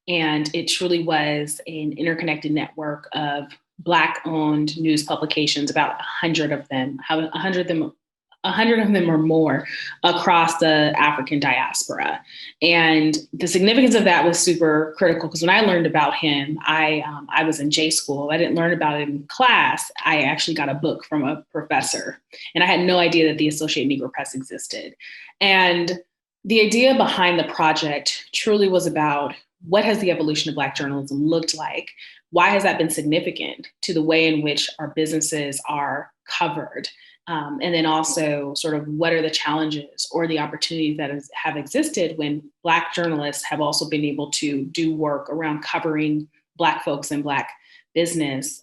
and it truly was an interconnected network of Black-owned news publications, about 100 of them, 100 of them or more across the African diaspora. And the significance of that was super critical because when I learned about him, I was in J school. I didn't learn about it in class. I actually got a book from a professor and I had no idea that the Associated Negro Press existed. And the idea behind the project truly was about what has the evolution of Black journalism looked like? Why has that been significant to the way in which our businesses are covered? And then also sort of what are the challenges or the opportunities that have existed when Black journalists have also been able to do work around covering Black folks and Black business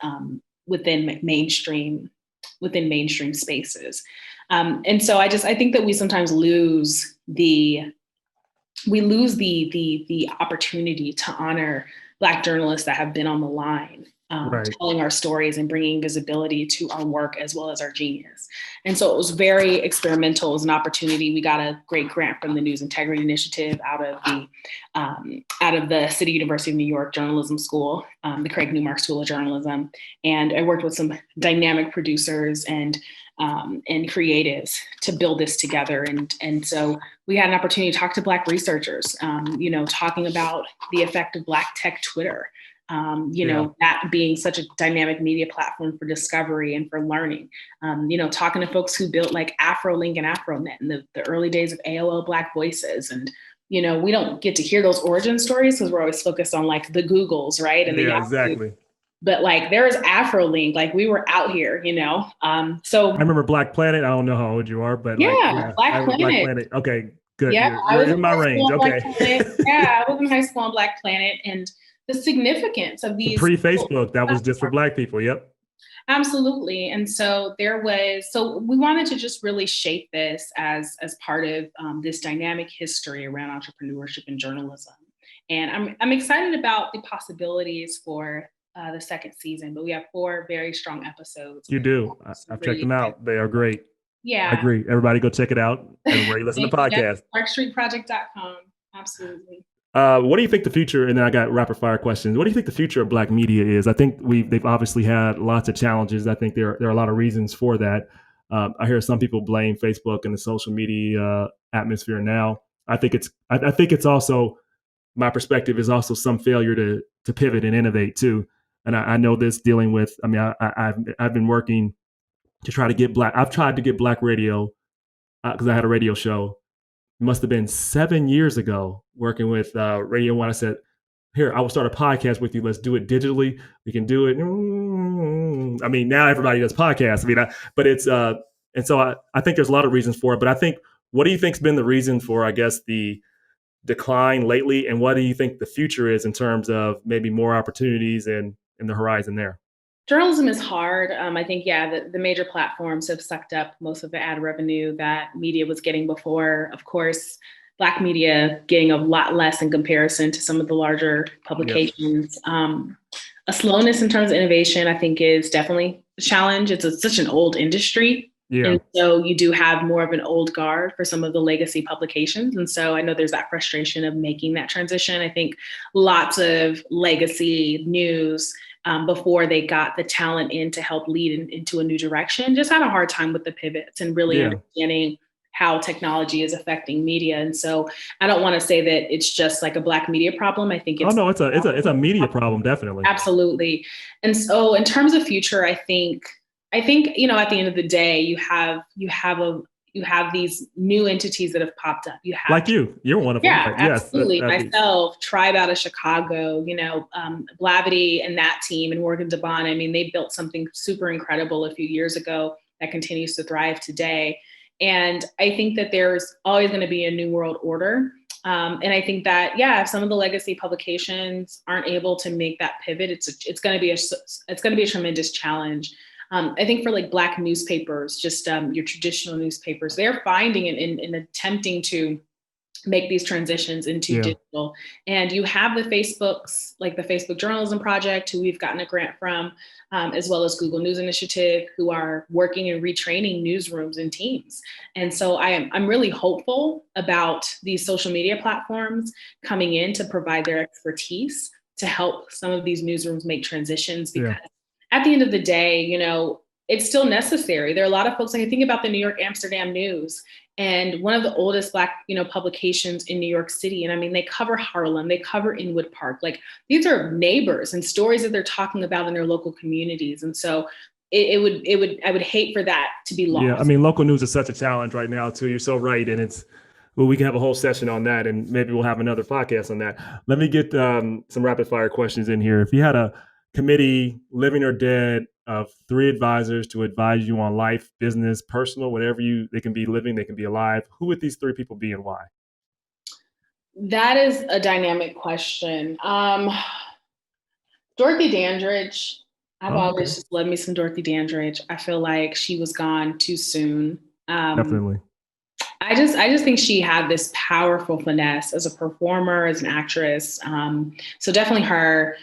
within mainstream spaces. And so I think that we sometimes lose the opportunity to honor Black journalists that have been on the line. Right. Telling our stories and bringing visibility to our work as well as our genius. And so it was very experimental. It was an opportunity. We got a great grant from the News Integrity Initiative out of the City University of New York Journalism School, the Craig Newmark School of Journalism. And I worked with some dynamic producers and creatives to build this together. And so we had an opportunity to talk to Black researchers, talking about the effect of Black tech Twitter. That being such a dynamic media platform for discovery and for learning, talking to folks who built like AfroLink and AfroNet in the early days of AOL Black Voices. And, we don't get to hear those origin stories because we're always focused on like the Googles, right? And exactly. But like there's AfroLink, like we were out here, So I remember Black Planet. I don't know how old you are, but Black Planet. Okay, good. Yeah, you're in my range. Okay. I was in high school on Black Planet, and the significance of these pre-Facebook, that was just for Black people. Yep. Absolutely. And so we wanted to just really shape this as part of this dynamic history around entrepreneurship and journalism. And I'm excited about the possibilities for the second season, but we have 4 very strong episodes. You do. I've checked them out. They are great. Yeah. I agree. Everybody go check it out. Everybody listen to the podcast. ClarkStreetProject.com. Absolutely. What do you think the future, and then I got rapid fire questions. What do you think the future of Black media is? I think they've obviously had lots of challenges. I think there are a lot of reasons for that. I hear some people blame Facebook and the social media atmosphere now. I think it's also, my perspective is also some failure to pivot and innovate too. And I know this dealing with, I've been working to try to get I've tried to get Black radio because I had a radio show must have been 7 years ago, working with Radio One. I said, here, I will start a podcast with you. Let's do it digitally. We can do it. I mean, now everybody does podcasts. I mean, but it's, and so I think there's a lot of reasons for it. But I think, what do you think's been the reason for, I guess, the decline lately? And what do you think the future is in terms of maybe more opportunities and in the horizon there? Journalism is hard. I think, the major platforms have sucked up most of the ad revenue that media was getting before. Of course, Black media getting a lot less in comparison to some of the larger publications. Yep. A slowness in terms of innovation, I think, is definitely a challenge. It's such an old industry. Yeah. And so you do have more of an old guard for some of the legacy publications. And so I know there's that frustration of making that transition. I think lots of legacy news before they got the talent in to help lead into a new direction just had a hard time with the pivots and really understanding how technology is affecting media. And so I don't want to say that it's just like a Black media problem. I think it's it's a media problem, definitely. Absolutely. And so in terms of future, I think, at the end of the day, you have these new entities that have popped up. You have like you're one of them. Yeah, absolutely. Myself, Tribe out of Chicago, Blavity and that team and Morgan Devon. I mean, they built something super incredible a few years ago that continues to thrive today. And I think that there's always going to be a new world order. And I think that, if some of the legacy publications aren't able to make that pivot, it's going to be a tremendous challenge. I think for like Black newspapers, just your traditional newspapers, they're finding it in attempting to make these transitions into digital. And you have the Facebooks, like the Facebook Journalism Project, who we've gotten a grant from, as well as Google News Initiative, who are working and retraining newsrooms and teams. And so I'm really hopeful about these social media platforms coming in to provide their expertise to help some of these newsrooms make transitions, because at the end of the day, it's still necessary. There are a lot of folks, like I think about the New York Amsterdam News, and one of the oldest Black, publications in New York City. And I mean, they cover Harlem, they cover Inwood Park. Like these are neighbors and stories that they're talking about in their local communities. And so I would hate for that to be lost. Yeah, I mean, local news is such a challenge right now too. You're so right. And we can have a whole session on that, and maybe we'll have another podcast on that. Let me get some rapid fire questions in here. If you had a committee, living or dead, of 3 advisors to advise you on life, business, personal, whatever they can be living, they can be alive, who would these 3 people be and why? That is a dynamic question. Dorothy Dandridge. I've always just loved me some Dorothy Dandridge. I feel like she was gone too soon. Definitely. I just think she had this powerful finesse as a performer, as an actress. So definitely her.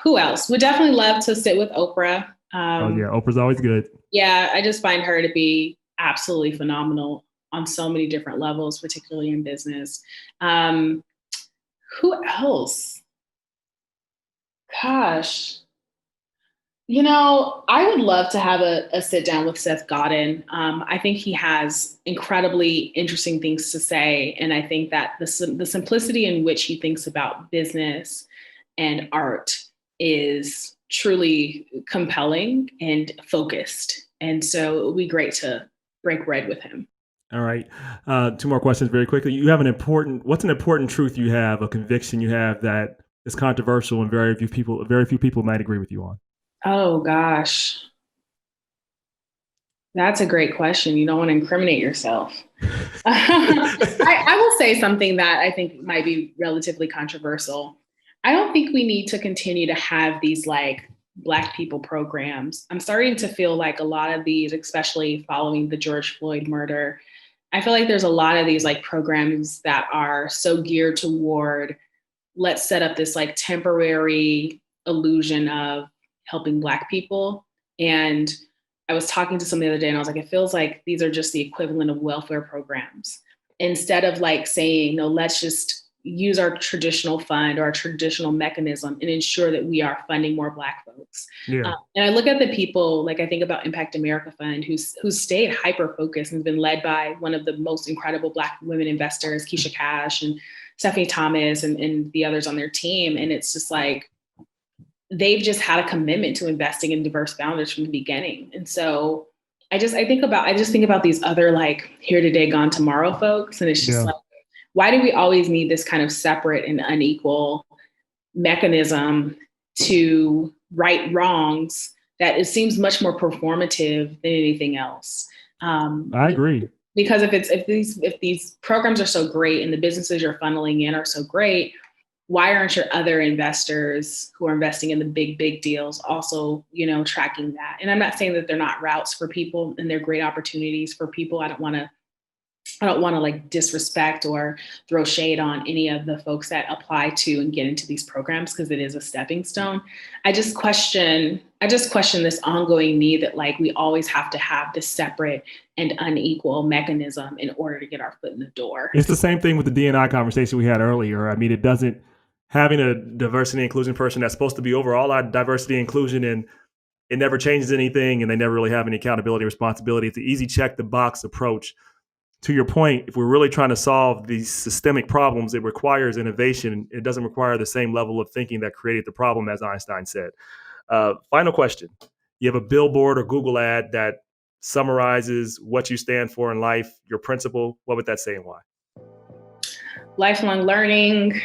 Who else? Would definitely love to sit with Oprah. Oprah's always good. Yeah, I just find her to be absolutely phenomenal on so many different levels, particularly in business. Who else? Gosh. I would love to have a sit down with Seth Godin. I think he has incredibly interesting things to say. And I think that the simplicity in which he thinks about business and art is truly compelling and focused. And so it would be great to break bread with him. All right. 2 more questions very quickly. You have what's an important truth you have, a conviction you have that is controversial and very few people might agree with you on? Oh gosh. That's a great question. You don't want to incriminate yourself. I will say something that I think might be relatively controversial. I don't think we need to continue to have these like Black people programs. I'm starting to feel like a lot of these, especially following the George Floyd murder, I feel like there's a lot of these like programs that are so geared toward, let's set up this like temporary illusion of helping Black people. And I was talking to someone the other day and I was like, it feels like these are just the equivalent of welfare programs. Instead of like saying, no, let's just use our traditional fund or our traditional mechanism and ensure that we are funding more Black folks. Yeah. And I look at the people, like I think about Impact America Fund, who's stayed hyper-focused and been led by one of the most incredible Black women investors, Keisha Cash and Stephanie Thomas and the others on their team. And it's just like, they've just had a commitment to investing in diverse founders from the beginning. And so I just think about these other like here today, gone tomorrow folks. And it's just like, why do we always need this kind of separate and unequal mechanism to right wrongs that it seems much more performative than anything else? I agree. Because if these programs are so great and the businesses you're funneling in are so great, why aren't your other investors who are investing in the big deals also, tracking that? And I'm not saying that they're not routes for people and they're great opportunities for people. I don't want to like disrespect or throw shade on any of the folks that apply to and get into these programs because it is a stepping stone. I just question this ongoing need that like we always have to have this separate and unequal mechanism in order to get our foot in the door. It's the same thing with the D&I conversation we had earlier. I mean, it doesn't having a diversity and inclusion person that's supposed to be over all our diversity and inclusion, and it never changes anything and they never really have any accountability or responsibility. It's an easy check the box approach. To your point, if we're really trying to solve these systemic problems, it requires innovation. It doesn't require the same level of thinking that created the problem, as Einstein said. Final question. You have a billboard or Google ad that summarizes what you stand for in life, your principle. What would that say and why? Lifelong learning,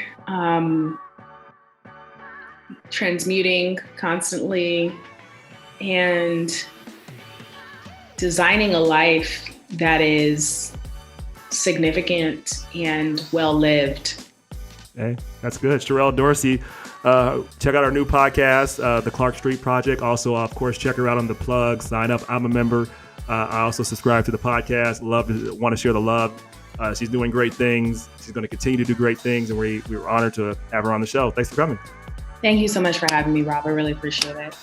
transmuting constantly, and designing a life that is significant and well-lived. Hey, that's good. Sherrell Dorsey, check out our new podcast, The Clark Street Project. Also, of course, check her out on The Plug. Sign up. I'm a member. I also subscribe to the podcast. Want to share the love. She's doing great things. She's going to continue to do great things, and we were honored to have her on the show. Thanks for coming. Thank you so much for having me, Rob. I really appreciate it.